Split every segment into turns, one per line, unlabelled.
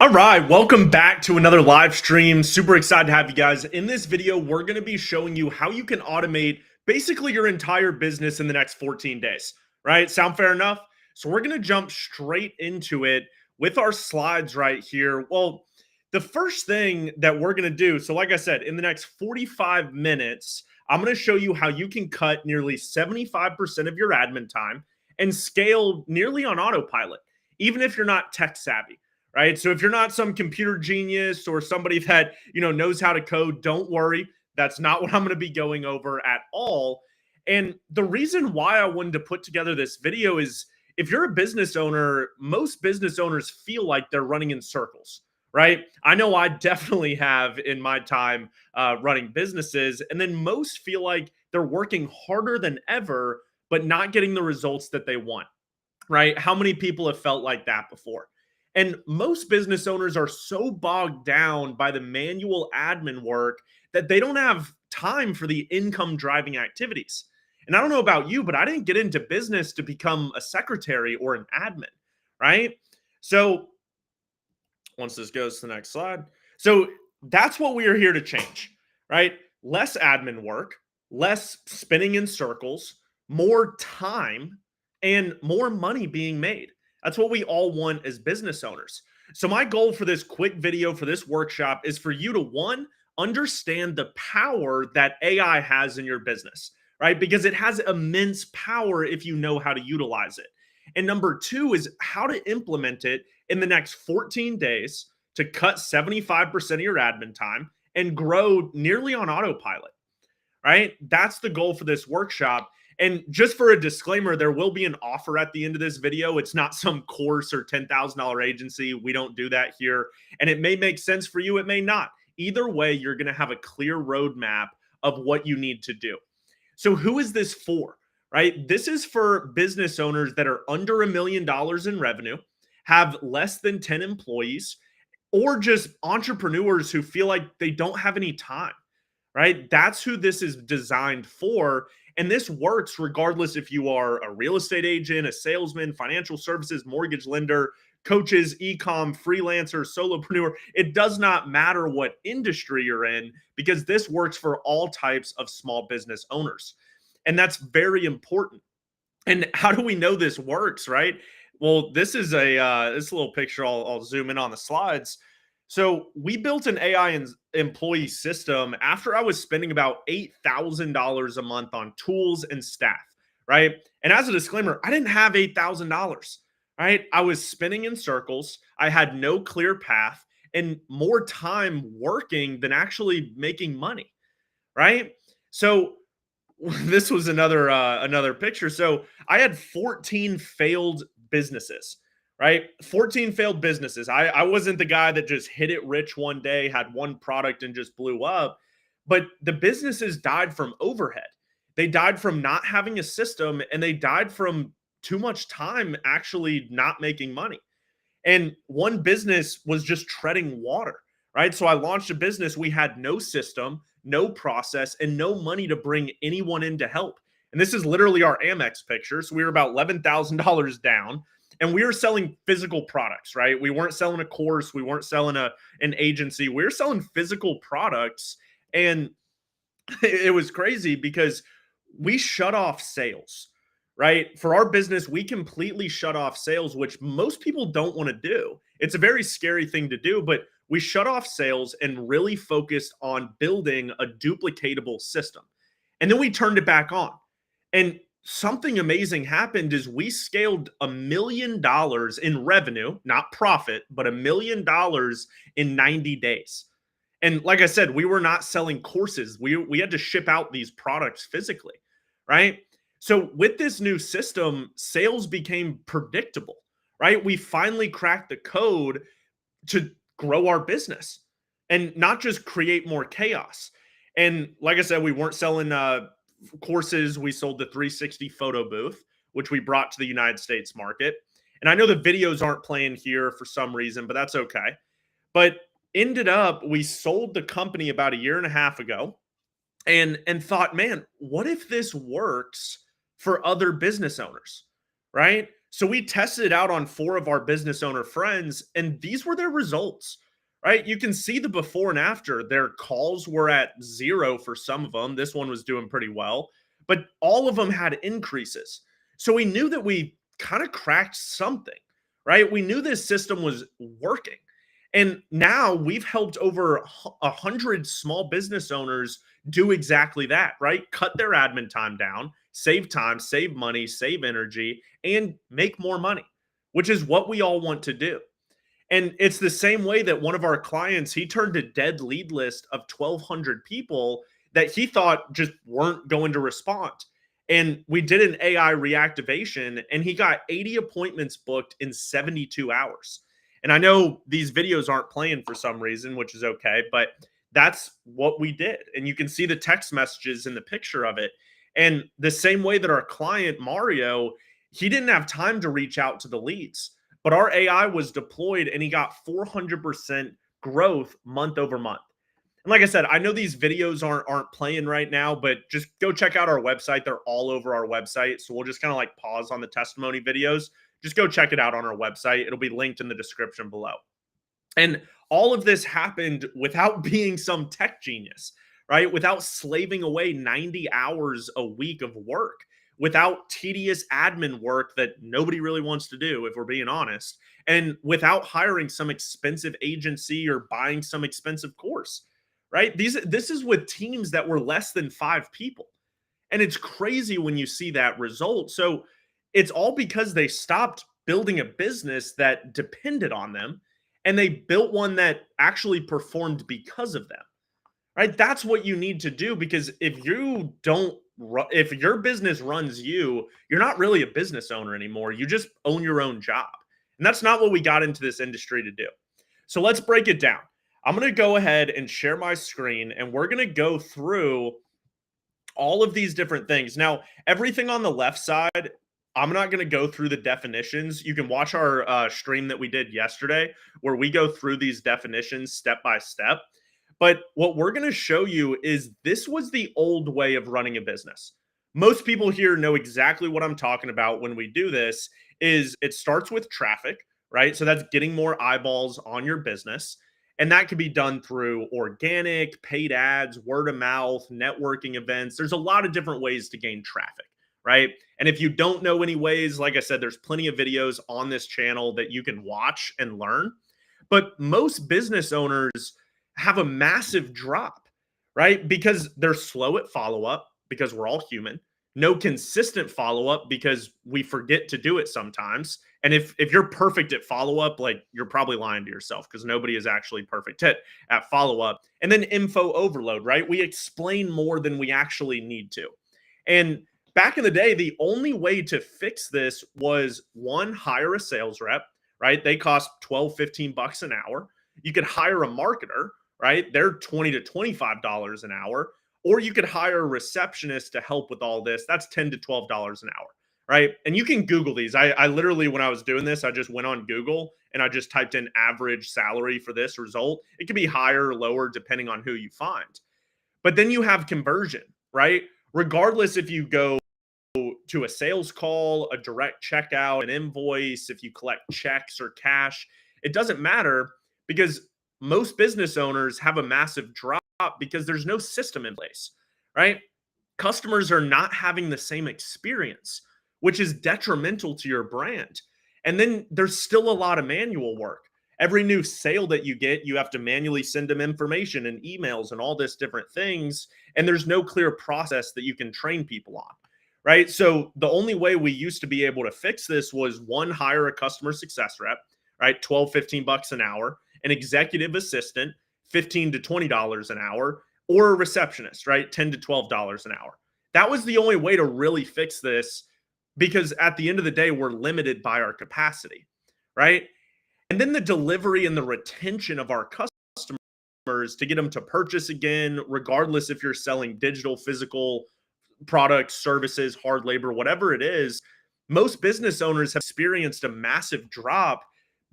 All right, welcome back to another live stream. Super excited to have you guys. In this video, we're going to be showing you how you can automate basically your entire business in the next 14 days, right? Sound fair enough? So we're going to jump straight into it with our slides right here. Well, the first thing that we're going to do, so like I said, in the next 45 minutes, I'm going to show you how you can cut nearly 75% of your admin time and scale nearly on autopilot, even if you're not tech savvy, right? So if you're not some computer genius or somebody that, knows how to code, don't worry. That's not what I'm going to be going over at all. And the reason why I wanted to put together this video is if you're a business owner, most business owners feel like they're running in circles, right? I know I definitely have in my time running businesses. And then most feel like they're working harder than ever, but not getting the results that they want, right? How many people have felt like that before? And most business owners are so bogged down by the manual admin work that they don't have time for the income driving activities. And I don't know about you, but I didn't get into business to become a secretary or an admin, right? So once this goes to the next slide. So that's what we are here to change, right? Less admin work, less spinning in circles, more time, and more money being made. That's what we all want as business owners. So my goal for this quick video, for this workshop, is for you to, one, understand the power that AI has in your business, right? Because it has immense power if you know how to utilize it. And number two is how to implement it in the next 14 days to cut 75% of your admin time and grow nearly on autopilot, right? That's the goal for this workshop. And just for a disclaimer, there will be an offer at the end of this video. It's not some course or $10,000 agency. We don't do that here. And it may make sense for you, it may not. Either way, you're going to have a clear roadmap of what you need to do. So who is this for, right? This is for business owners that are under $1 million in revenue, have less than 10 employees, or just entrepreneurs who feel like they don't have any time, right? That's who this is designed for. And this works regardless if you are a real estate agent, a salesman, financial services, mortgage lender, coaches, e-com, freelancer, solopreneur. It does not matter what industry you're in because this works for all types of small business owners. And that's very important. And how do we know this works, right? Well, this is this little picture. I'll zoom in on the slides. So we built an AI employee system after I was spending about $8,000 a month on tools and staff, right? And as a disclaimer, I didn't have $8,000, right? I was spinning in circles. I had no clear path and more time working than actually making money, right? So this was another picture. So I had 14 failed businesses, right? 14 failed businesses. I wasn't the guy that just hit it rich one day, had one product and just blew up. But the businesses died from overhead. They died from not having a system and they died from too much time actually not making money. And one business was just treading water, right? So I launched a business. We had no system, no process, and no money to bring anyone in to help. And this is literally our Amex picture. So we were about $11,000 down and we were selling physical products, right? We weren't selling a course. We weren't selling an agency. We were selling physical products. And it was crazy because we shut off sales, right? For our business, we completely shut off sales, which most people don't want to do. It's a very scary thing to do, but we shut off sales and really focused on building a duplicatable system. And then we turned it back on. And something amazing happened is we scaled $1 million in revenue, not profit, but $1 million in 90 days. And like I said, we were not selling courses. We had to ship out these products physically, right? So with this new system, sales became predictable, right? We finally cracked the code to grow our business and not just create more chaos. And like I said, we weren't selling courses. We sold the 360 photo booth, which we brought to the United States market. And I know the videos aren't playing here for some reason, but that's okay. But ended up, we sold the company about a year and a half ago and thought, man, what if this works for other business owners, right? So we tested it out on 4 of our business owner friends, and these were their results, right? You can see the before and after. Their calls were at 0 for some of them. This one was doing pretty well, but all of them had increases. So we knew that we kind of cracked something, right? We knew this system was working. And now we've helped over 100 small business owners do exactly that, right? Cut their admin time, save money, save energy, and make more money, which is what we all want to do. And it's the same way that one of our clients, he turned a dead lead list of 1,200 people that he thought just weren't going to respond. And we did an AI reactivation, and he got 80 appointments booked in 72 hours. And I know these videos aren't playing for some reason, which is okay, but that's what we did. And you can see the text messages in the picture of it. And the same way that our client, Mario, he didn't have time to reach out to the leads, but our AI was deployed and he got 400% growth month over month. And like I said, I know these videos aren't playing right now, but just go check out our website. They're all over our website. So we'll just kind of like pause on the testimony videos. Just go check it out on our website. It'll be linked in the description below. And all of this happened without being some tech genius, right? Without slaving away 90 hours a week of work, without tedious admin work that nobody really wants to do, if we're being honest, and without hiring some expensive agency or buying some expensive course, right? This is with teams that were less than 5 people. And it's crazy when you see that result. So it's all because they stopped building a business that depended on them and they built one that actually performed because of them. Right? That's what you need to do, because if you don't if your business runs you, you're not really a business owner anymore. You just own your own job. And that's not what we got into this industry to do. So let's break it down. I'm going to go ahead and share my screen and we're going to go through all of these different things. Now, everything on the left side, I'm not going to go through the definitions. You can watch our stream that we did yesterday where we go through these definitions step by step. But what we're going to show you is this was the old way of running a business. Most people here know exactly what I'm talking about when we do this. Is it starts with traffic, right? So that's getting more eyeballs on your business. And that can be done through organic, paid ads, word of mouth, networking events. There's a lot of different ways to gain traffic, right? And if you don't know any ways, like I said, there's plenty of videos on this channel that you can watch and learn. But most business owners have a massive drop, right? Because they're slow at follow up, because we're all human. No consistent follow up because we forget to do it sometimes. And if you're perfect at follow up, like you're probably lying to yourself, because nobody is actually perfect at follow up. And then info overload, right? We explain more than we actually need to. And back in the day, the only way to fix this was one, hire a sales rep, right? They cost 12, 15 bucks an hour. You could hire a marketer, right? They're $20 to $25 an hour. Or you could hire a receptionist to help with all this. That's $10 to $12 an hour, right? And you can Google these. I literally, when I was doing this, I just went on Google and I just typed in average salary for this result. It could be higher or lower depending on who you find. But then you have conversion, right? Regardless if you go to a sales call, a direct checkout, an invoice, if you collect checks or cash, it doesn't matter, because most business owners have a massive drop because there's no system in place, right? Customers are not having the same experience, which is detrimental to your brand. And then there's still a lot of manual work. Every new sale that you get, you have to manually send them information and emails and all this different things. And there's no clear process that you can train people on, right? So the only way we used to be able to fix this was one, hire a customer success rep, right? 12, 15 bucks an hour, an executive assistant, $15 to $20 an hour, or a receptionist, right? $10 to $12 an hour. That was the only way to really fix this, because at the end of the day, we're limited by our capacity, right? And then the delivery and the retention of our customers to get them to purchase again, regardless if you're selling digital, physical products, services, hard labor, whatever it is, most business owners have experienced a massive drop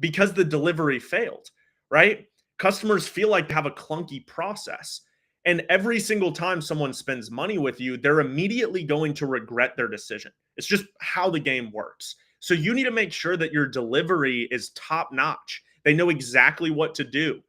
because the delivery failed, right? Customers feel like they have a clunky process. And every single time someone spends money with you, they're immediately going to regret their decision. It's just how the game works. So you need to make sure that your delivery is top notch. They know exactly what to do.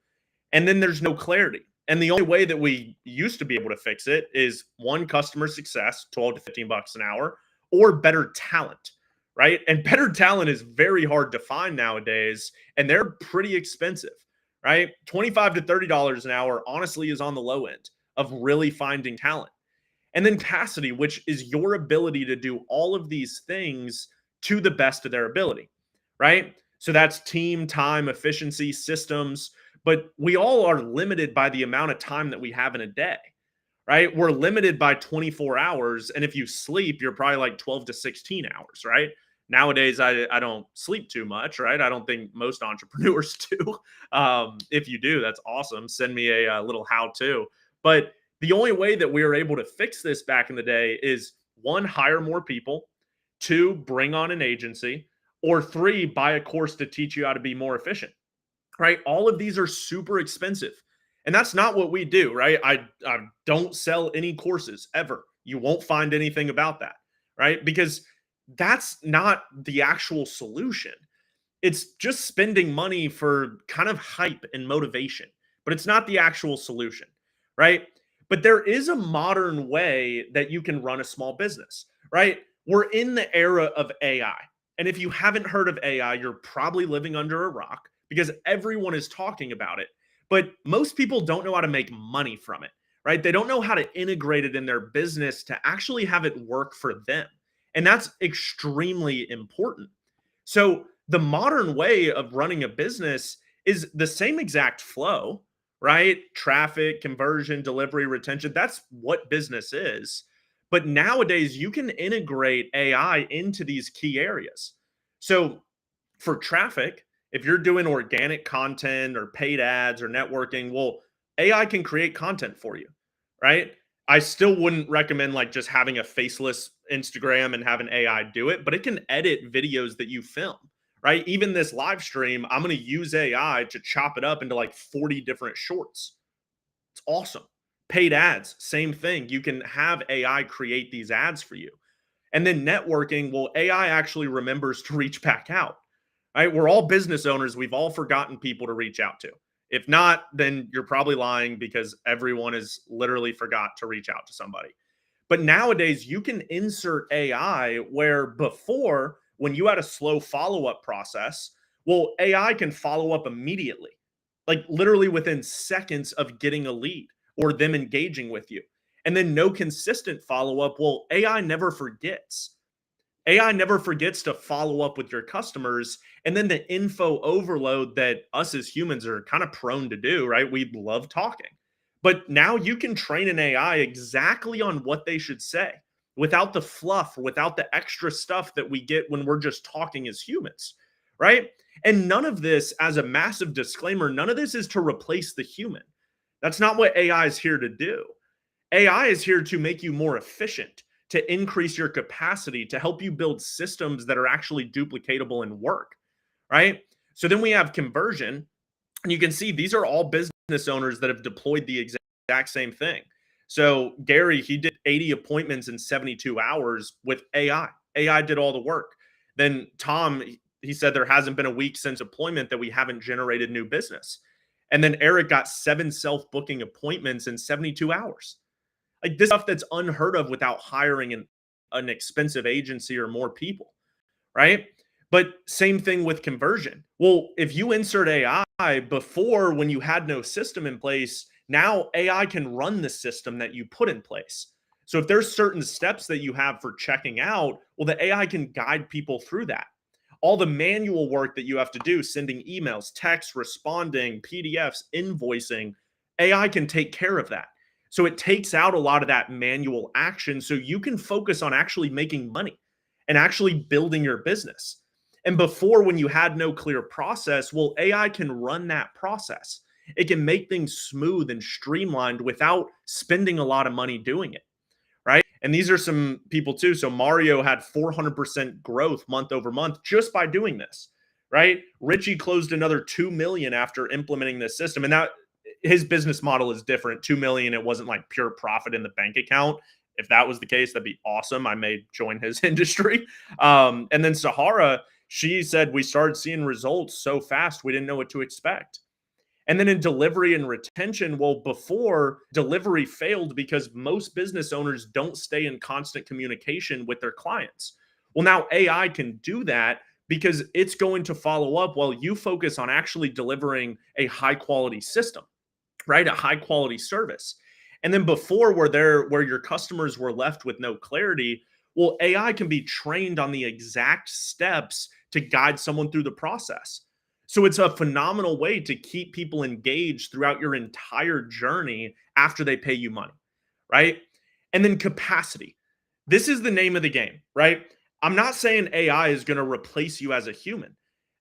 And then there's no clarity. And the only way that we used to be able to fix it is one, customer success, 12 to 15 bucks an hour, or better talent, right? And better talent is very hard to find nowadays, and they're pretty expensive, right? 25 to $30 an hour honestly is on the low end of really finding talent. And then capacity, which is your ability to do all of these things to the best of their ability, right? So that's team, time, efficiency, systems. But we all are limited by the amount of time that we have in a day, right? We're limited by 24 hours. And if you sleep, you're probably like 12 to 16 hours, right? Nowadays, I don't sleep too much, right? I don't think most entrepreneurs do. If you do, that's awesome. Send me a little how to. But the only way that we were able to fix this back in the day is one, hire more people, two, bring on an agency, or three, buy a course to teach you how to be more efficient, right? All of these are super expensive. And that's not what we do, right? I don't sell any courses ever. You won't find anything about that, right? Because that's not the actual solution. It's just spending money for kind of hype and motivation, but it's not the actual solution, right? But there is a modern way that you can run a small business, right? We're in the era of AI. And if you haven't heard of AI, you're probably living under a rock because everyone is talking about it. But most people don't know how to make money from it, right? They don't know how to integrate it in their business to actually have it work for them. And that's extremely important. So the modern way of running a business is the same exact flow, right? Traffic, conversion, delivery, retention. That's what business is. But nowadays, you can integrate AI into these key areas. So for traffic, if you're doing organic content or paid ads or networking, well, AI can create content for you, right? I still wouldn't recommend like just having a faceless Instagram and having AI do it, but it can edit videos that you film, right? Even this live stream, I'm going to use AI to chop it up into like 40 different shorts. It's awesome. Paid ads, same thing. You can have AI create these ads for you. And then networking, well, AI actually remembers to reach back out, right? We're all business owners. We've all forgotten people to reach out to. If not, then you're probably lying because everyone has literally forgot to reach out to somebody. But nowadays, you can insert AI where before, when you had a slow follow up process, well, AI can follow up immediately, like literally within seconds of getting a lead or them engaging with you. And then no consistent follow up. Well, AI never forgets. AI never forgets to follow up with your customers. And then the info overload that us as humans are kind of prone to do, right? We love talking. But now you can train an AI exactly on what they should say without the fluff, without the extra stuff that we get when we're just talking as humans, right? And none of this, as a massive disclaimer, none of this is to replace the human. That's not what AI is here to do. AI is here to make you more efficient, to increase your capacity, to help you build systems that are actually duplicatable and work, right? So then we have conversion, and you can see these are all business owners that have deployed the exact same thing. So Gary, he did 80 appointments in 72 hours with AI. AI did all the work. Then Tom, he said there hasn't been a week since appointment that we haven't generated new business. And then Eric got 7 self-booking appointments in 72 hours. Like this stuff that's unheard of without hiring an expensive agency or more people, right? But same thing with conversion. Well, if you insert AI before when you had no system in place, now AI can run the system that you put in place. So if there's certain steps that you have for checking out, well, the AI can guide people through that. All the manual work that you have to do, sending emails, texts, responding, PDFs, invoicing, AI can take care of that. So it takes out a lot of that manual action so you can focus on actually making money and actually building your business. And before, when you had no clear process, well, AI can run that process. It can make things smooth and streamlined without spending a lot of money doing it, right? And these are some people too. So Mario had 400% growth month over month just by doing this, right? Richie closed another 2 million after implementing this system. And that his business model is different. 2 million, it wasn't like pure profit in the bank account. If that was the case, that'd be awesome. I may join his industry. And then Sahara, she said we started seeing results so fast we didn't know what to expect. And then in delivery and retention, well, before delivery failed because most business owners don't stay in constant communication with their clients. Well, now AI can do that because it's going to follow up while you focus on actually delivering a high quality system, right? A high quality service. And then before where your customers were left with no clarity, well, AI can be trained on the exact steps to guide someone through the process. So it's a phenomenal way to keep people engaged throughout your entire journey after they pay you money, right? And then capacity. This is the name of the game, right? I'm not saying AI is going to replace you as a human.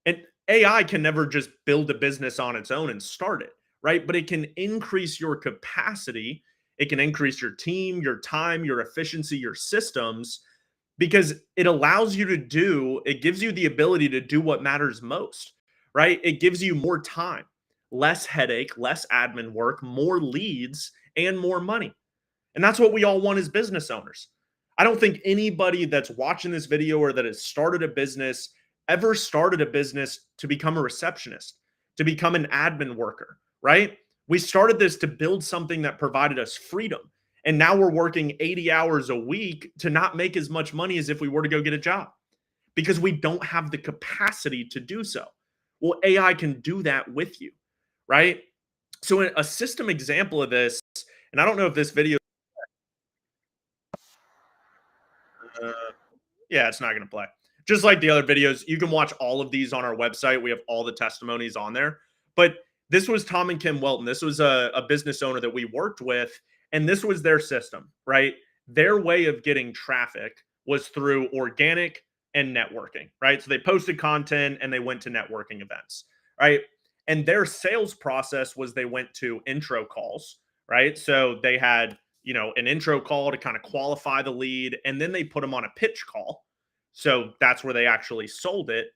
And AI can never just build a business on its own and start it, right? But it can increase your capacity. It can increase your team, your time, your efficiency, your systems, because it gives you the ability to do what matters most, right? It gives you more time, less headache, less admin work, more leads, and more money. And that's what we all want as business owners. I don't think anybody that's watching this video or that has started a business ever started a business to become a receptionist, to become an admin worker, right? We started this to build something that provided us freedom. And now we're working 80 hours a week to not make as much money as if we were to go get a job because we don't have the capacity to do so. Well, AI can do that with you, right? So, a system example of this, and I don't know if this video, uh, yeah, it's not going to play. Just like the other videos, you can watch all of these on our website. We have all the testimonies on there. But this was Tom and Kim Welton. This was a business owner that we worked with, and this was their system, right? Their way of getting traffic was through organic and networking, right? So they posted content and they went to networking events, right? And their sales process was they went to intro calls, right? So they had, an intro call to kind of qualify the lead, and then they put them on a pitch call. So that's where they actually sold it.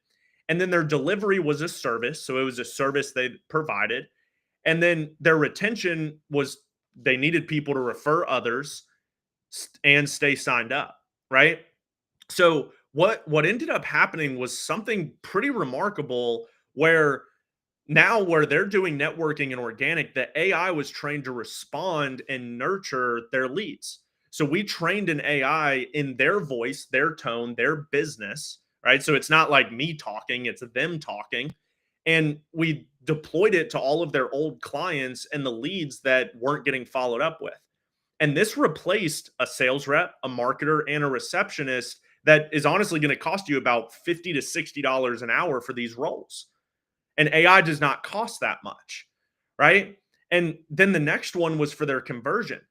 And then their delivery was a service. So it was a service they provided. And then their retention was they needed people to refer others and stay signed up, right? So what ended up happening was something pretty remarkable where they're doing networking and organic, the AI was trained to respond and nurture their leads. So we trained an AI in their voice, their tone, their business, right? So it's not like me talking, it's them talking. And we deployed it to all of their old clients and the leads that weren't getting followed up with. And this replaced a sales rep, a marketer, and a receptionist that is honestly going to cost you about $50 to $60 an hour for these roles. And AI does not cost that much, right? And then the next one was for their conversion.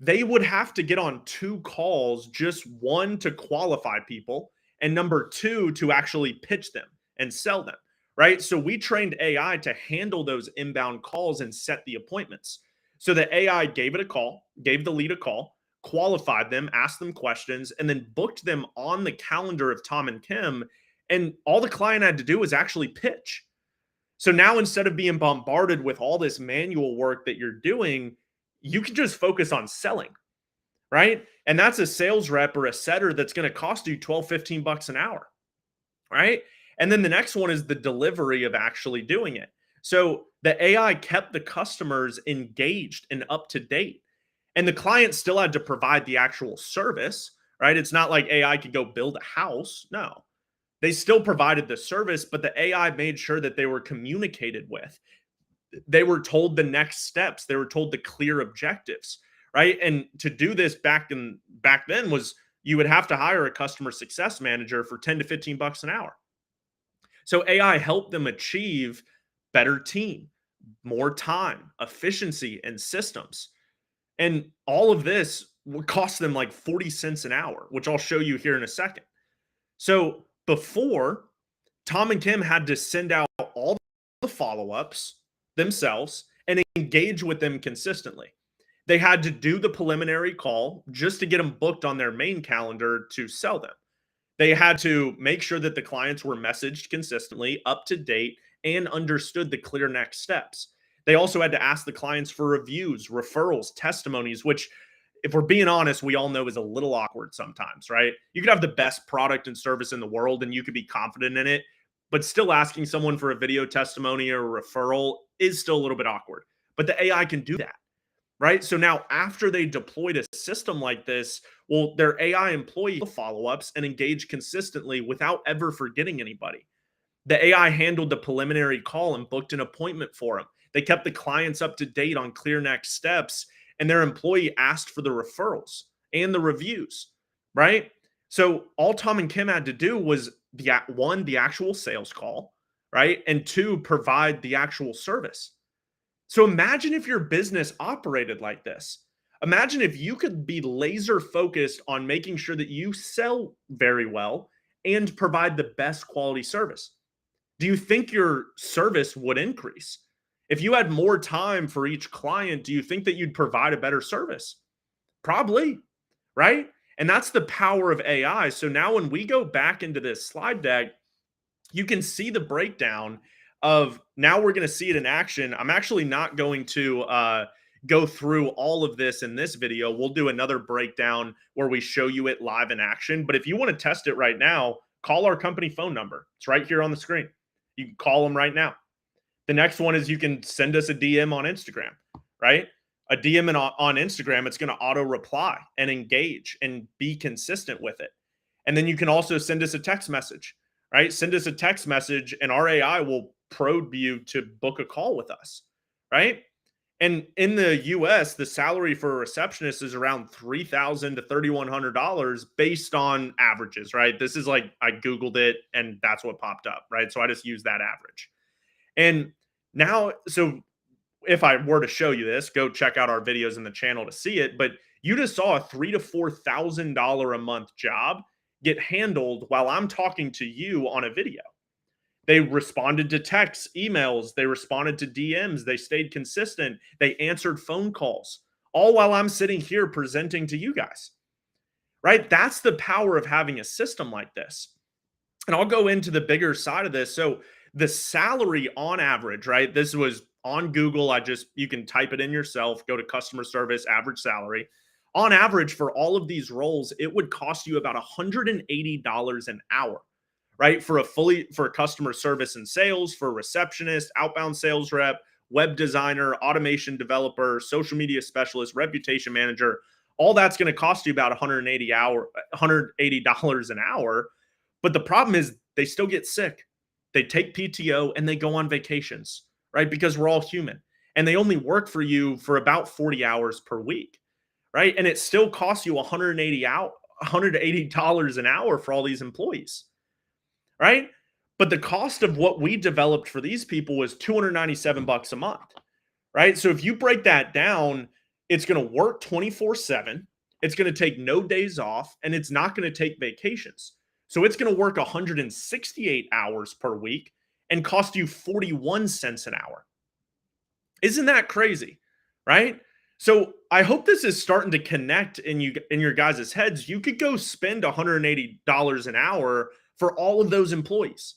They would have to get on two calls, just one to qualify people, and number two to actually pitch them and sell them, right? So we trained AI to handle those inbound calls and set the appointments. So the AI gave it a call, gave the lead a call, qualified them, asked them questions, and then booked them on the calendar of Tom and Kim. And all the client had to do was actually pitch. So now instead of being bombarded with all this manual work that you're doing, you can just focus on selling, right? And that's a sales rep or a setter that's going to cost you 12, $15 an hour, right? And then the next one is the delivery of actually doing it. So the AI kept the customers engaged and up to date. And the client still had to provide the actual service, right? It's not like AI could go build a house. No, they still provided the service, but the AI made sure that they were communicated with. They were told the next steps. They were told the clear objectives, right? And to do this back then was you would have to hire a customer success manager for 10 to $15 an hour. So AI helped them achieve better team, more time, efficiency, and systems. And all of this would cost them like 40 cents an hour, which I'll show you here in a second. So before, Tom and Kim had to send out all the follow-ups themselves and engage with them consistently. They had to do the preliminary call just to get them booked on their main calendar to sell them. They had to make sure that the clients were messaged consistently, up to date, and understood the clear next steps. They also had to ask the clients for reviews, referrals, testimonies, which if we're being honest, we all know is a little awkward sometimes, right? You could have the best product and service in the world and you could be confident in it, but still asking someone for a video testimony or a referral is still a little bit awkward. But the AI can do that, right? So now after they deployed a system like this, well, their AI employee follow-ups and engage consistently without ever forgetting anybody. The AI handled the preliminary call and booked an appointment for them. They kept the clients up to date on clear next steps, and their employee asked for the referrals and the reviews, right? So all Tom and Kim had to do was the actual sales call, right? And two, provide the actual service. So imagine if your business operated like this. Imagine if you could be laser focused on making sure that you sell very well and provide the best quality service. Do you think your service would increase? If you had more time for each client, do you think that you'd provide a better service? Probably, right? And that's the power of AI. So now when we go back into this slide deck, you can see the breakdown of now we're going to see it in action. I'm actually not going to go through all of this in this video. We'll do another breakdown where we show you it live in action. But if you want to test it right now, call our company phone number. It's right here on the screen. You can call them right now. The next one is you can send us a DM on Instagram, right? A DM on Instagram, it's going to auto reply and engage and be consistent with it. And then you can also send us a text message, right? Send us a text message and our AI will probe you to book a call with us, right? And in the US, the salary for a receptionist is around $3,000 to $3,100 based on averages, right? This is like I Googled it and that's what popped up, right? So I just use that average. And now, so if I were to show you this, go check out our videos in the channel to see it. But you just saw a $3,000 to $4,000 a month job get handled while I'm talking to you on a video. They responded to texts, emails, they responded to DMs, they stayed consistent, they answered phone calls, all while I'm sitting here presenting to you guys, right? That's the power of having a system like this. And I'll go into the bigger side of this. So the salary on average, right? This was on Google. You can type it in yourself, go to customer service, average salary. On average, for all of these roles, it would cost you about $180 an hour, right? For customer service and sales, for a receptionist, outbound sales rep, web designer, automation developer, social media specialist, reputation manager. All that's going to cost you about $180 an hour. But the problem is they still get sick. They take PTO and they go on vacations, right? Because we're all human. And they only work for you for about 40 hours per week, right? And it still costs you $180 an hour for all these employees, right? But the cost of what we developed for these people was $297 a month, right? So if you break that down, it's going to work 24/7. It's going to take no days off and it's not going to take vacations. So it's going to work 168 hours per week and cost you 41 cents an hour. Isn't that crazy? Right? So I hope this is starting to connect in your guys' heads. You could go spend $180 an hour for all of those employees,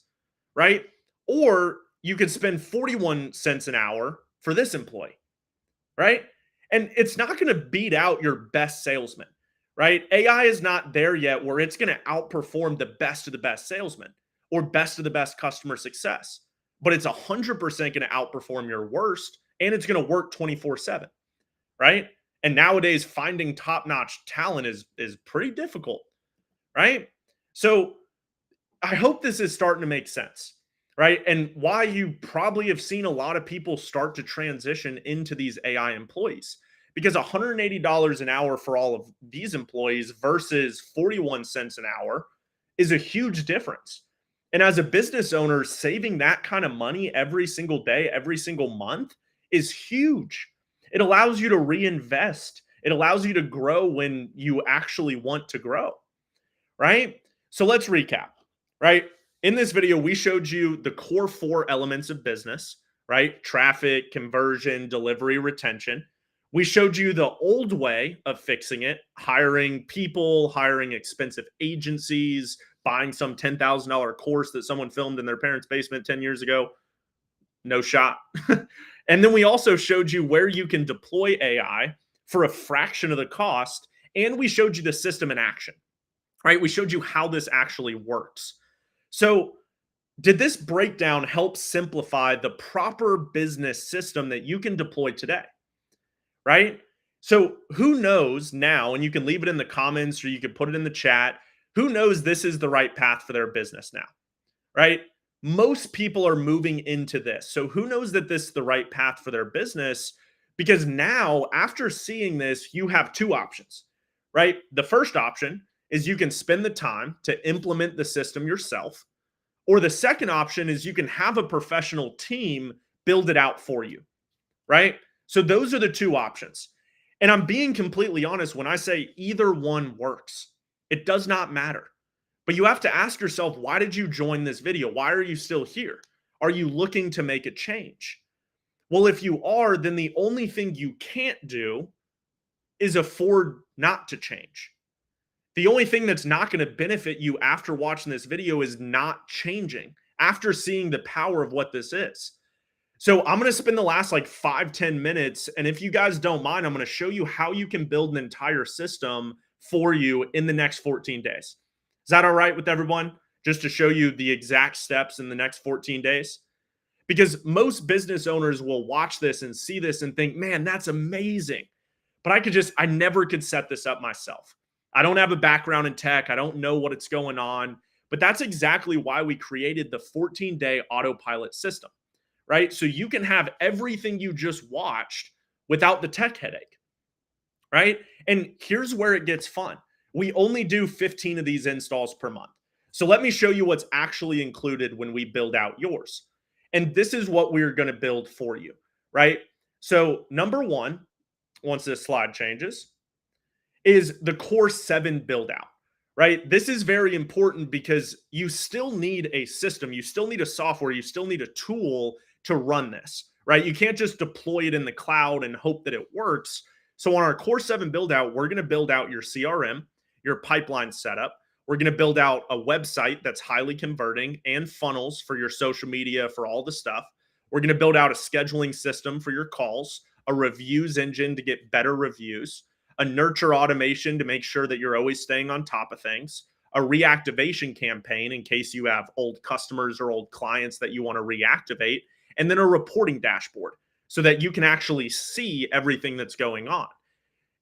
right? Or you could spend 41 cents an hour for this employee, right? And it's not going to beat out your best salesman, right? AI is not there yet where it's going to outperform the best of the best salesmen or best of the best customer success, but it's 100% going to outperform your worst and it's going to work 24/7, right? And nowadays finding top-notch talent is pretty difficult, right? So I hope this is starting to make sense, right? And why you probably have seen a lot of people start to transition into these AI employees because $180 an hour for all of these employees versus 41 cents an hour is a huge difference. And as a business owner, saving that kind of money every single day, every single month is huge. It allows you to reinvest. It allows you to grow when you actually want to grow, right? So let's recap, right? In this video, we showed you the core 4 elements of business, right? Traffic, conversion, delivery, retention. We showed you the old way of fixing it, hiring people, hiring expensive agencies, buying some $10,000 course that someone filmed in their parents' basement 10 years ago. No shot. And then we also showed you where you can deploy AI for a fraction of the cost. And we showed you the system in action, right? We showed you how this actually works. So, did this breakdown help simplify the proper business system that you can deploy today? Right? So who knows now, and you can leave it in the comments or you can put it in the chat, who knows this is the right path for their business now, right? Most people are moving into this. So who knows that this is the right path for their business? Because now, after seeing this, you have two options, right? The first option is you can spend the time to implement the system yourself. Or the second option is you can have a professional team build it out for you, right? So those are the two options. And I'm being completely honest when I say either one works. It does not matter. But you have to ask yourself, why did you join this video? Why are you still here? Are you looking to make a change? Well, if you are, then the only thing you can't do is afford not to change. The only thing that's not going to benefit you after watching this video is not changing, after seeing the power of what this is. So I'm going to spend the last like 5-10 minutes. And if you guys don't mind, I'm going to show you how you can build an entire system for you in the next 14 days. Is that all right with everyone? Just to show you the exact steps in the next 14 days. Because most business owners will watch this and see this and think, man, that's amazing. But I never could set this up myself. I don't have a background in tech. I don't know what it's going on. But that's exactly why we created the 14-day autopilot system, right? So you can have everything you just watched without the tech headache, right? And here's where it gets fun. We only do 15 of these installs per month. So let me show you what's actually included when we build out yours. And this is what we're going to build for you, right? So number one, once this slide changes, is the Core 7 build out, right? This is very important because you still need a system, you still need a software, you still need a tool to run this, right? You can't just deploy it in the cloud and hope that it works. So on our Core 7 build out, we're going to build out your CRM, your pipeline setup. We're going to build out a website that's highly converting and funnels for your social media, for all the stuff. We're going to build out a scheduling system for your calls, a reviews engine to get better reviews, a nurture automation to make sure that you're always staying on top of things, a reactivation campaign in case you have old customers or old clients that you want to reactivate, and then a reporting dashboard so that you can actually see everything that's going on.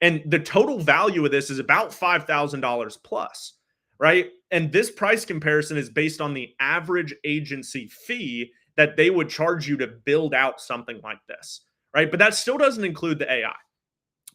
And the total value of this is about $5,000 plus, right? And this price comparison is based on the average agency fee that they would charge you to build out something like this, right? But that still doesn't include the AI.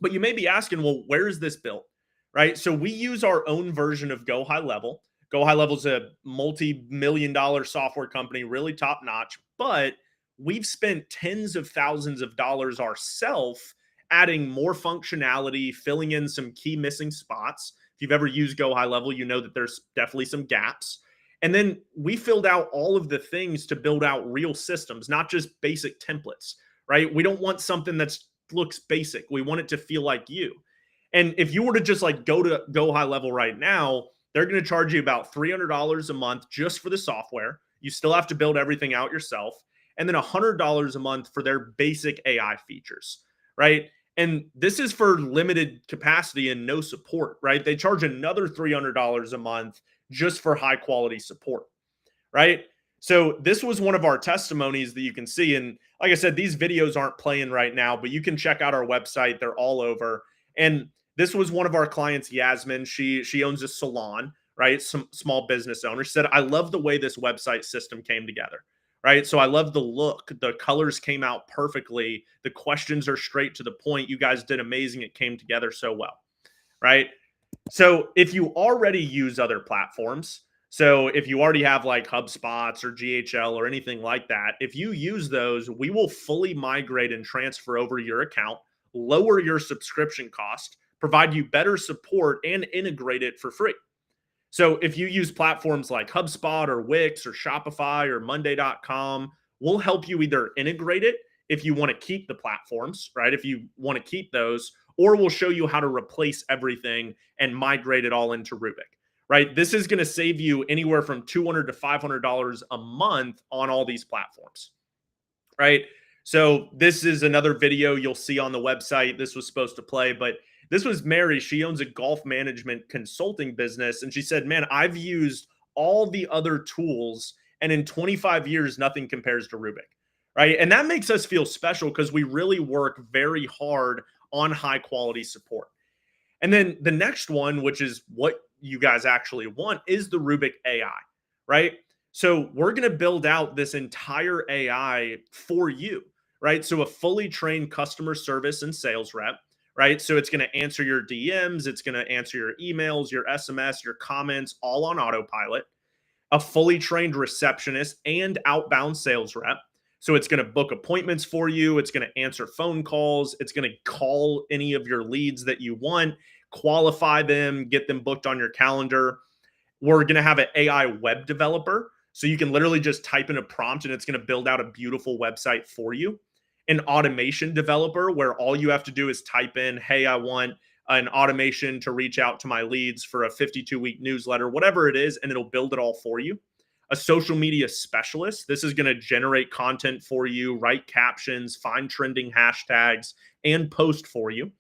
But you may be asking, well, where is this built, right? So we use our own version of Go High Level. Go High Level is a multi-million-dollar software company, really top-notch, but we've spent tens of thousands of dollars ourselves adding more functionality, filling in some key missing spots. If you've ever used Go High Level, you know that there's definitely some gaps. And then we filled out all of the things to build out real systems, not just basic templates, right? We don't want something that's looks basic. We want it to feel like you. And if you were to just like go high level right now, they're going to charge you about $300 a month just for the software. You still have to build everything out yourself. And then $100 a month for their basic AI features, right? And this is for limited capacity and no support, right? They charge another $300 a month just for high quality support, right? So this was one of our testimonies that you can see. And like I said, these videos aren't playing right now, but you can check out our website. They're all over. And this was one of our clients, Yasmin. She owns a salon, right? Some small business owner. She said, I love the way this website system came together, right? So I love the look. The colors came out perfectly. The questions are straight to the point. You guys did amazing. It came together so well, right? So if you already use other platforms, so if you already have like HubSpots or GHL or anything like that, if you use those, we will fully migrate and transfer over your account, lower your subscription cost, provide you better support, and integrate it for free. So if you use platforms like HubSpot or Wix or Shopify or Monday.com, we'll help you either integrate it if you want to keep the platforms, right? If you want to keep those, or we'll show you how to replace everything and migrate it all into Rubic, right? This is going to save you anywhere from $200 to $500 a month on all these platforms, right? So this is another video you'll see on the website. This was supposed to play, but this was Mary. She owns a golf management consulting business. And she said, man, I've used all the other tools, and in 25 years, nothing compares to Rubik. Right. And that makes us feel special because we really work very hard on high quality support. And then the next one, which is what you guys actually want, is the Rubic AI, right? So we're going to build out this entire AI for you, right? So a fully trained customer service and sales rep, right? So it's going to answer your DMs, it's going to answer your emails, your SMS, your comments, all on autopilot. A fully trained receptionist and outbound sales rep. So it's going to book appointments for you. It's going to answer phone calls. It's going to call any of your leads that you want, qualify them, get them booked on your calendar. We're going to have an AI web developer. So you can literally just type in a prompt and it's going to build out a beautiful website for you. An automation developer where all you have to do is type in, hey, I want an automation to reach out to my leads for a 52-week newsletter, whatever it is, and it'll build it all for you. A social media specialist. This is going to generate content for you, write captions, find trending hashtags, and post for you.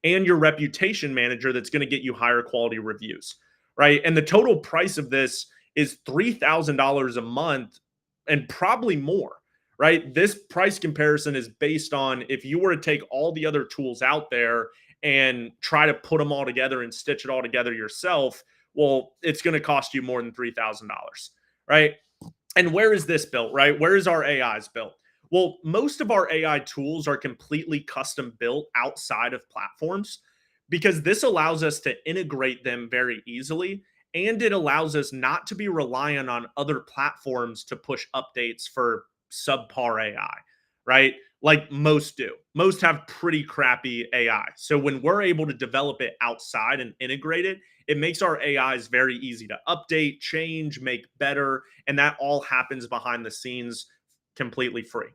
And your reputation manager that's going to get you higher quality reviews, right? And the total price of this is $3,000 a month and probably more, right? This price comparison is based on if you were to take all the other tools out there and try to put them all together and stitch it all together yourself, well, it's going to cost you more than $3,000, right? And where is this built, right? Where is our AIs built? Well, most of our AI tools are completely custom built outside of platforms because this allows us to integrate them very easily. And it allows us not to be reliant on other platforms to push updates for subpar AI, right? Like most do. Most have pretty crappy AI. So when we're able to develop it outside and integrate it, it makes our AIs very easy to update, change, make better. And that all happens behind the scenes completely free,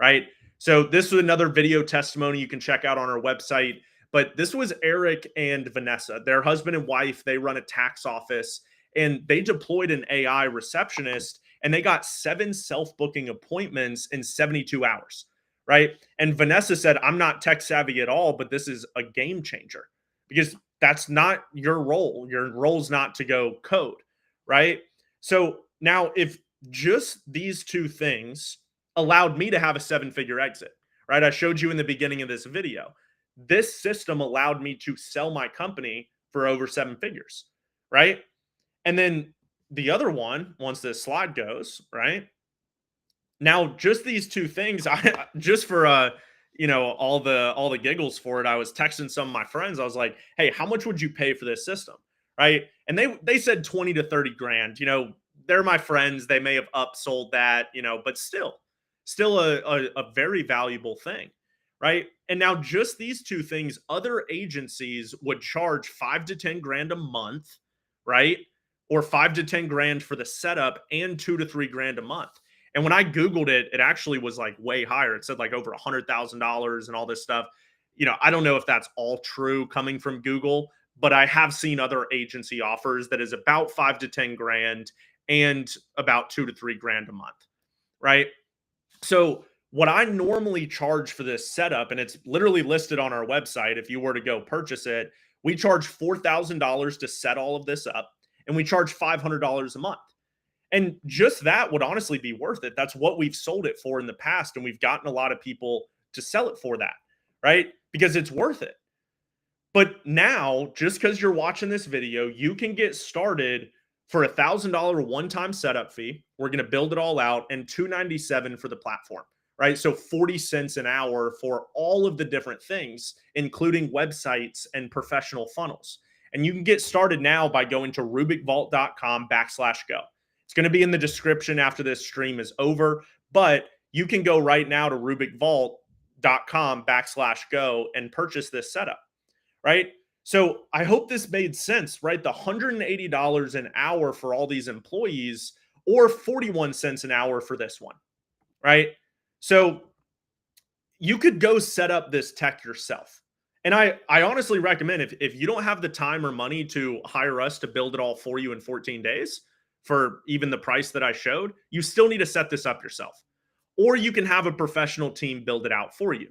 right? So this was another video testimony you can check out on our website. But this was Eric and Vanessa, their husband and wife. They run a tax office and they deployed an AI receptionist and they got 7 self-booking appointments in 72 hours, right? And Vanessa said, I'm not tech savvy at all, but this is a game changer because that's not your role. Your role is not to go code, right? So now if just these two things allowed me to have a 7-figure exit, right? I showed you in the beginning of this video. This system allowed me to sell my company for over 7 figures, right? And then the other one, once this slide goes, right? Now, just these two things, I just for all the giggles for it, I was texting some of my friends. I was like, "Hey, how much would you pay for this system?" Right? And they said 20 to 30 grand. They're my friends. They may have upsold that, but still a very valuable thing, right? And now just these two things, other agencies would charge 5 to 10 grand a month, right? Or 5 to 10 grand for the setup and 2 to 3 grand a month. And when I Googled it, it actually was like way higher. It said like over $100,000 and all this stuff. I don't know if that's all true coming from Google, but I have seen other agency offers that is about 5 to 10 grand and about 2 to 3 grand a month, right? So what I normally charge for this setup, and it's literally listed on our website, if you were to go purchase it, we charge $4,000 to set all of this up, and we charge $500 a month. And just that would honestly be worth it. That's what we've sold it for in the past. And we've gotten a lot of people to sell it for that, right? Because it's worth it. But now, just because you're watching this video, you can get started for $1,000 one-time setup fee. We're going to build it all out and $297 for the platform, right? So 40 cents an hour for all of the different things, including websites and professional funnels. And you can get started now by going to rubicvault.com/go. It's going to be in the description after this stream is over, but you can go right now to rubicvault.com/go and purchase this setup, right? So I hope this made sense, right? The $180 an hour for all these employees or 41 cents an hour for this one, right? So you could go set up this tech yourself. And I honestly recommend if you don't have the time or money to hire us to build it all for you in 14 days for even the price that I showed, you still need to set this up yourself. or you can have a professional team build it out for you,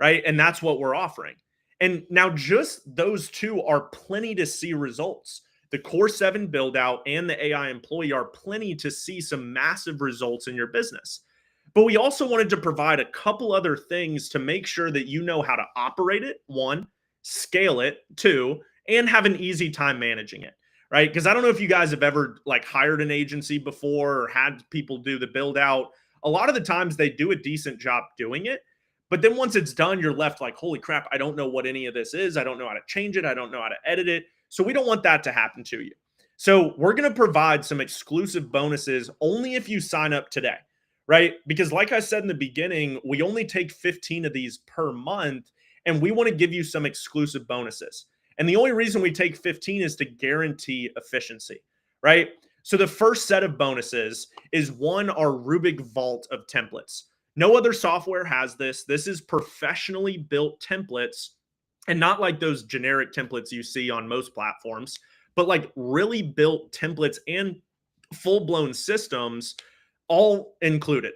right? And that's what we're offering. And now just those two are plenty to see results. The Core 7 build out and the AI employee are plenty to see some massive results in your business. But we also wanted to provide a couple other things to make sure that you know how to operate it, one, scale it, two, and have an easy time managing it, right? Because I don't know if you guys have ever like hired an agency before or had people do the build out. A lot of the times they do a decent job doing it. But then once it's done, you're left like, holy crap, I don't know what any of this is. I don't know how to change it. I don't know how to edit it. So we don't want that to happen to you. So we're going to provide some exclusive bonuses only if you sign up today, right? Because like I said in the beginning, we only take 15 of these per month and we want to give you some exclusive bonuses. And the only reason we take 15 is to guarantee efficiency, right? So the first set of bonuses is one, our Rubic Vault of templates. No other software has this. This is professionally built templates and not like those generic templates you see on most platforms, but like really built templates and full blown systems all included.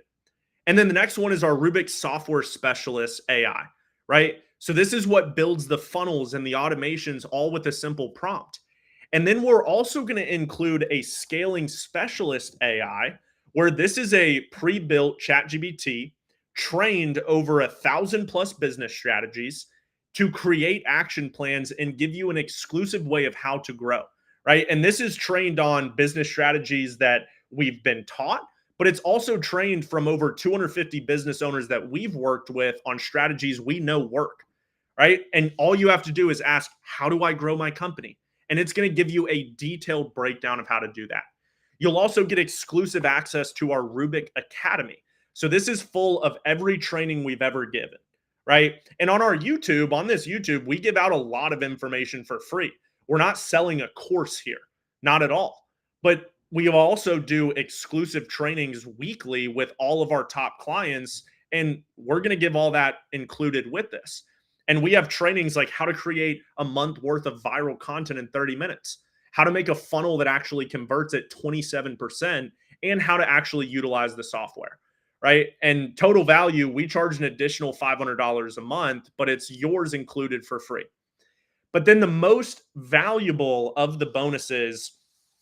And then the next one is our Rubic Software Specialist AI, right? So this is what builds the funnels and the automations all with a simple prompt. And then we're also going to include a scaling specialist AI, where this is a pre-built ChatGPT trained over 1,000+ business strategies to create action plans and give you an exclusive way of how to grow, right? And this is trained on business strategies that we've been taught, but it's also trained from over 250 business owners that we've worked with on strategies we know work, right? And all you have to do is ask, how do I grow my company? And it's going to give you a detailed breakdown of how to do that. You'll also get exclusive access to our Rubic Academy. So this is full of every training we've ever given, right? And on our YouTube, on this YouTube, we give out a lot of information for free. We're not selling a course here, not at all. But we also do exclusive trainings weekly with all of our top clients, and we're going to give all that included with this. And we have trainings like how to create a month worth of viral content in 30 minutes, how to make a funnel that actually converts at 27%, and how to actually utilize the software, right? And total value, we charge an additional $500 a month, but it's yours included for free. But then the most valuable of the bonuses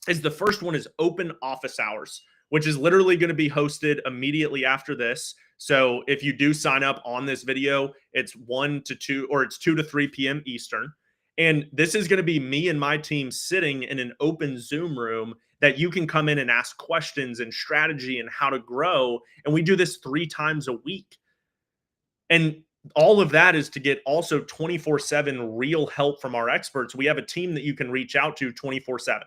is the first one is open office hours, which is literally going to be hosted immediately after this. So if you do sign up on this video, it's 1 to 2 or it's 2 to 3 p.m. Eastern. And this is going to be me and my team sitting in an open Zoom room that you can come in and ask questions and strategy and how to grow. And we do this 3 times a week. And all of that is to get also 24/7 real help from our experts. We have a team that you can reach out to 24/7.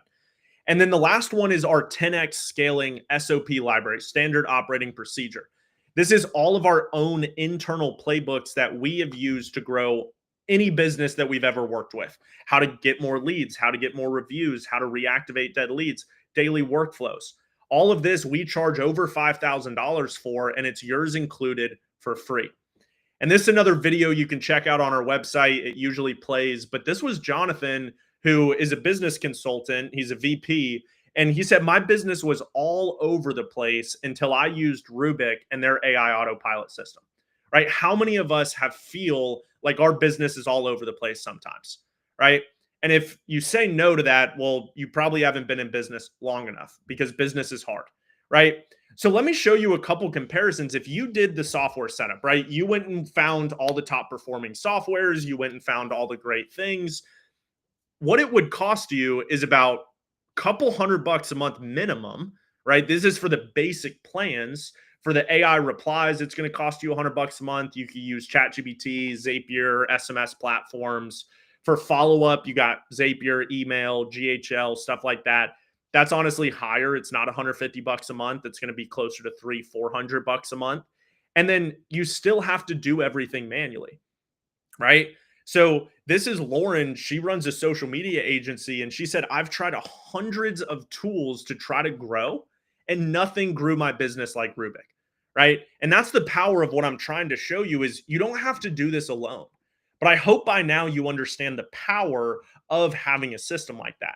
And then the last one is our 10x scaling SOP library, standard operating procedure. This is all of our own internal playbooks that we have used to grow any business that we've ever worked with. How to get more leads, how to get more reviews, how to reactivate dead leads, daily workflows. All of this we charge over $5,000 for, and it's yours included for free. And this is another video you can check out on our website. It usually plays, but this was Jonathan, who is a business consultant. He's a VP. And he said, my business was all over the place until I used Rubic and their AI autopilot system, right? How many of us have feel like our business is all over the place sometimes, right? And if you say no to that, well, you probably haven't been in business long enough because business is hard, right? So let me show you a couple comparisons. If you did the software setup, right? You went and found all the top performing softwares. You went and found all the great things. What it would cost you is about a couple $100 a month minimum, right? This is for the basic plans. For the AI replies, it's going to cost you $100 a month. You can use ChatGPT, Zapier, SMS platforms. For follow-up, you got Zapier, email, GHL, stuff like that. That's honestly higher. It's not $150 a month. It's going to be closer to $300-400 a month. And then you still have to do everything manually, right? So this is Lauren. She runs a social media agency, and she said, I've tried hundreds of tools to try to grow, and nothing grew my business like Rubic, right? And that's the power of what I'm trying to show you is you don't have to do this alone. But I hope by now you understand the power of having a system like that.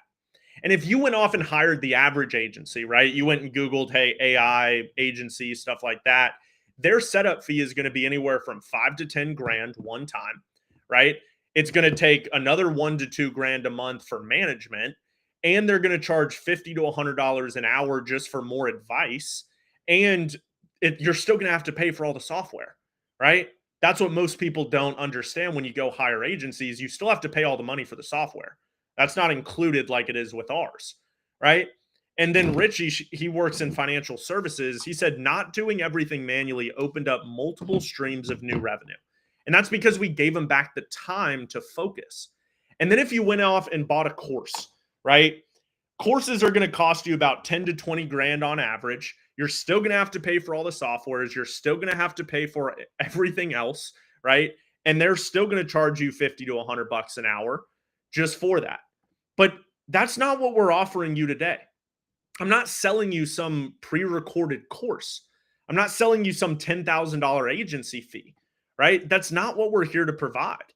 And if you went off and hired the average agency, right? You went and Googled, hey, AI agency, stuff like that. their setup fee is going to be anywhere from 5 to 10 grand one time, right? It's going to take another 1 to 2 grand a month for management, and they're going to charge $50 to $100 an hour just for more advice. And you're still going to have to pay for all the software, right? That's what most people don't understand when you go hire agencies. You still have to pay all the money for the software. That's not included like it is with ours, right? And then Richie, he works in financial services. He said not doing everything manually opened up multiple streams of new revenue. And that's because we gave him back the time to focus. And then if you went off and bought a course, right? Courses are going to cost you about 10 to 20 grand on average. You're still going to have to pay for all the softwares. You're still going to have to pay for everything else, right? And they're still going to charge you 50 to 100 bucks an hour just for that. But that's not what we're offering you today. I'm not selling you some pre-recorded course. I'm not selling you some $10,000 agency fee, right? That's not what we're here to provide,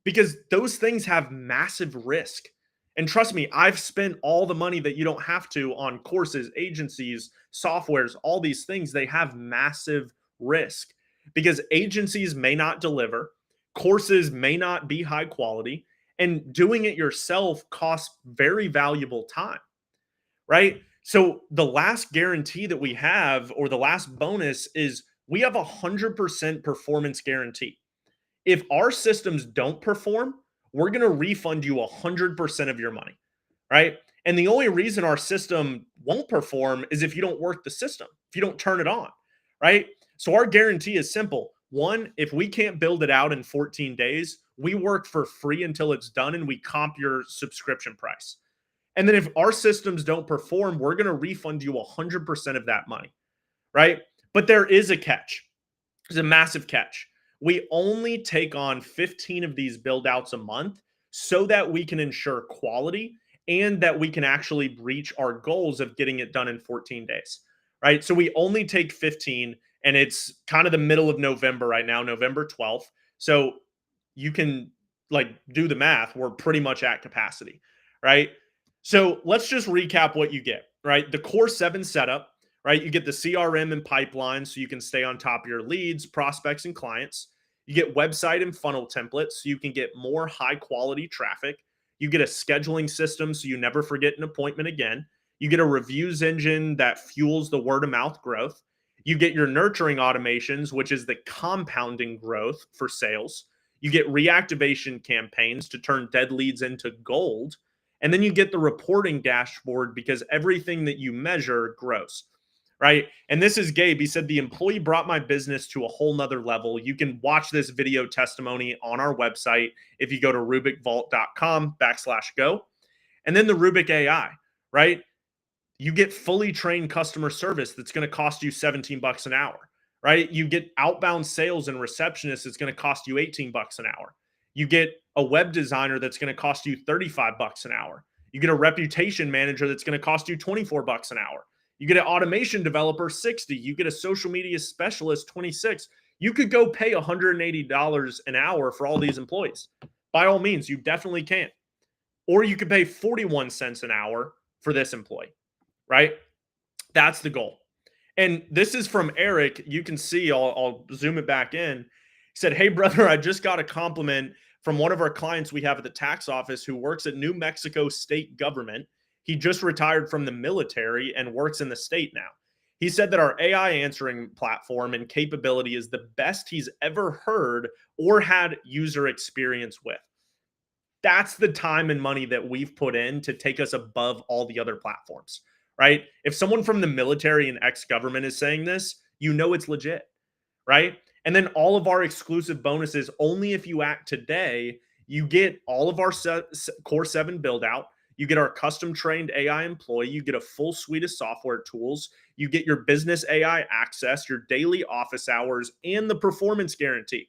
because those things have massive risk. And trust me, I've spent all the money that you don't have to on courses, agencies, softwares, all these things. They have massive risk because agencies may not deliver, courses may not be high quality, and doing it yourself costs very valuable time, right? So the last guarantee that we have, or the last bonus, is we have 100% performance guarantee. If our systems don't perform, we're going to refund you 100% of your money, right? And the only reason our system won't perform is if you don't work the system, if you don't turn it on, right? So our guarantee is simple. One, if we can't build it out in 14 days, we work for free until it's done and we comp your subscription price. And then if our systems don't perform, we're going to refund you 100% of that money, right? But there is a catch. There's a massive catch. We only take on 15 of these build outs a month so that we can ensure quality and that we can actually reach our goals of getting it done in 14 days, right? So we only take 15, and it's kind of the middle of November right now, November 12th. So you can like do the math. We're pretty much at capacity, right? So let's just recap what you get, right? The Core 7 setup, right? You get the CRM and pipeline so you can stay on top of your leads, prospects, and clients. You get website and funnel templates so you can get more high quality traffic. You get a scheduling system so you never forget an appointment again. You get a reviews engine that fuels the word of mouth growth. You get your nurturing automations, which is the compounding growth for sales. You get reactivation campaigns to turn dead leads into gold. And then you get the reporting dashboard because everything that you measure grows, right? And this is Gabe. He said, the employee brought my business to a whole nother level. You can watch this video testimony on our website if you go to rubicvault.com/go. And then the Rubic AI, right? You get fully trained customer service that's going to cost you 17 bucks an hour, right? You get outbound sales and receptionists that's going to cost you 18 bucks an hour. You get a web designer that's going to cost you 35 bucks an hour. You get a reputation manager that's going to cost you 24 bucks an hour. You get an automation developer 60. You get a social media specialist 26. You could go pay $180 an hour for all these employees. By all means, you definitely can. Or you could pay 41 cents an hour for this employee, right? That's the goal. And this is from Eric. You can see, I'll zoom it back in. He said, hey, brother, I just got a compliment from one of our clients we have at the tax office who works at New Mexico state government. He just retired from the military and works in the state now. He said that our AI answering platform and capability is the best he's ever heard or had user experience with. That's the time and money that we've put in to take us above all the other platforms, right? If someone from the military and ex-government is saying this, you know it's legit, right? And then all of our exclusive bonuses, only if you act today, you get all of our Core 7 build out. You get our custom trained AI employee. You get a full suite of software tools. You get your business AI access, your daily office hours, and the performance guarantee.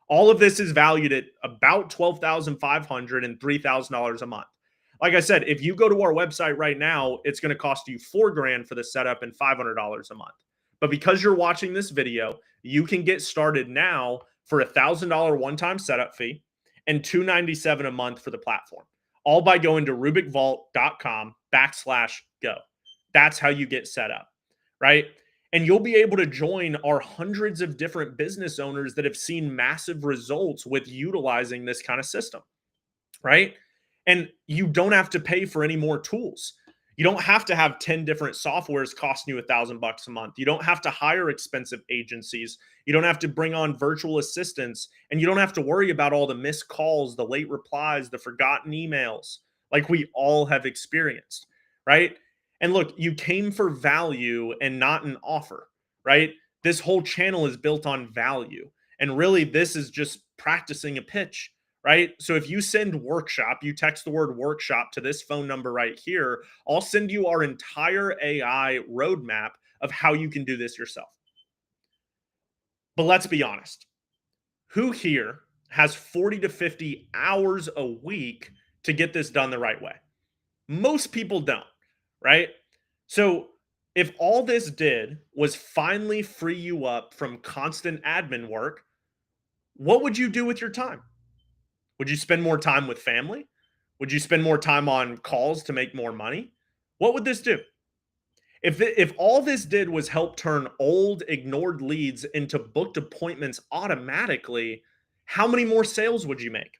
All of this is valued at about $12,500 and $3,000 a month. Like I said, if you go to our website right now, it's going to cost you $4,000 for the setup and $500 a month. But because you're watching this video, you can get started now for $1,000 one-time setup fee and $297 a month for the platform, all by going to rubicvault.com/go. That's how you get set up, right? And you'll be able to join our hundreds of different business owners that have seen massive results with utilizing this kind of system, right? And you don't have to pay for any more tools. You don't have to have 10 different softwares costing you $1,000 a month. You don't have to hire expensive agencies. You don't have to bring on virtual assistants, and you don't have to worry about all the missed calls, the late replies, the forgotten emails, like we all have experienced, right? And look, you came for value and not an offer, right? This whole channel is built on value. And really, this is just practicing a pitch, right? So if you send workshop, you text the word workshop to this phone number right here, I'll send you our entire AI roadmap of how you can do this yourself. But let's be honest. Who here has 40 to 50 hours a week to get this done the right way? Most people don't, right? So if all this did was finally free you up from constant admin work, what would you do with your time? Would you spend more time with family? Would you spend more time on calls to make more money? What would this do? If all this did was help turn old, ignored leads into booked appointments automatically, how many more sales would you make?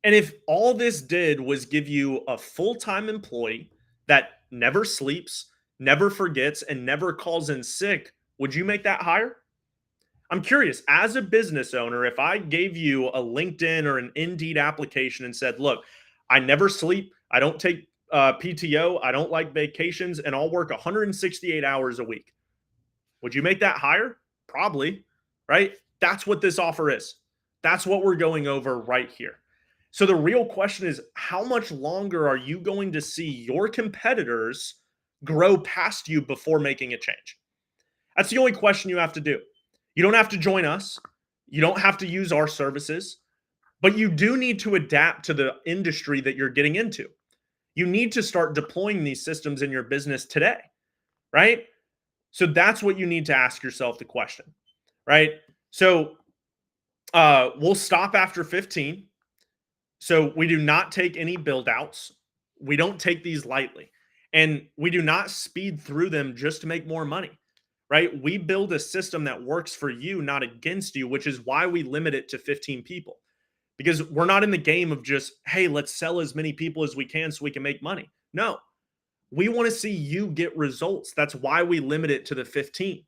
And if all this did was give you a full-time employee that never sleeps, never forgets, and never calls in sick, would you make that higher? I'm curious, as a business owner, if I gave you a LinkedIn or an Indeed application and said, look, I never sleep, I don't take PTO, I don't like vacations, and I'll work 168 hours a week, would you make that higher? Probably, right? That's what this offer is. That's what we're going over right here. So the real question is, how much longer are you going to see your competitors grow past you before making a change? That's the only question you have to do. You don't have to join us. You don't have to use our services, but you do need to adapt to the industry that you're getting into. You need to start deploying these systems in your business today, right? So that's what you need to ask yourself the question, right? So we'll stop after 15. So we do not take any build outs. We don't take these lightly. And we do not speed through them just to make more money, right? We build a system that works for you, not against you, which is why we limit it to 15 people. Because we're not in the game of just, hey, let's sell as many people as we can so we can make money. No, we want to see you get results. That's why we limit it to the 15,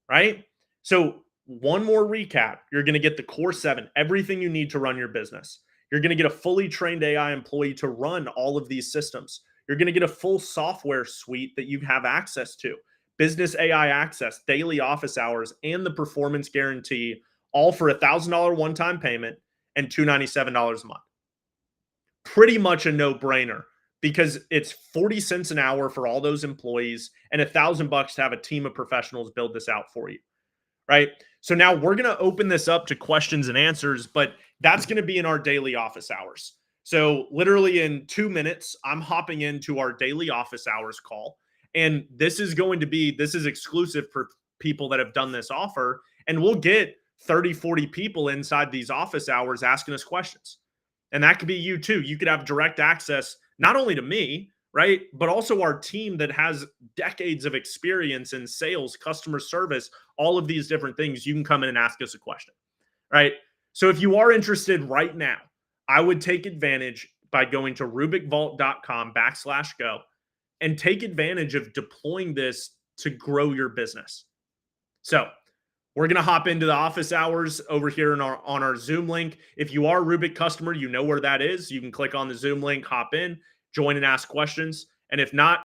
right? So, one more recap. You're going to get the core 7, everything you need to run your business. You're going to get a fully trained AI employee to run all of these systems. You're going to get a full software suite that you have access to, business AI access, daily office hours, and the performance guarantee, all for $1,000 one-time payment and $297 a month. Pretty much a no-brainer because it's 40 cents an hour for all those employees and $1,000 to have a team of professionals build this out for you, right? So now we're going to open this up to questions and answers, but that's going to be in our daily office hours. So literally in 2 minutes, I'm hopping into our daily office hours call. And this is exclusive for people that have done this offer. And we'll get 30, 40 people inside these office hours asking us questions. And that could be you too. You could have direct access, not only to me, right? But also our team that has decades of experience in sales, customer service, all of these different things. You can come in and ask us a question, right? So if you are interested right now, I would take advantage by going to rubicvault.com/go and take advantage of deploying this to grow your business. So we're going to hop into the office hours over here on our Zoom link. If you are a Rubic customer, you know where that is. You can click on the Zoom link, hop in, join and ask questions. And if not,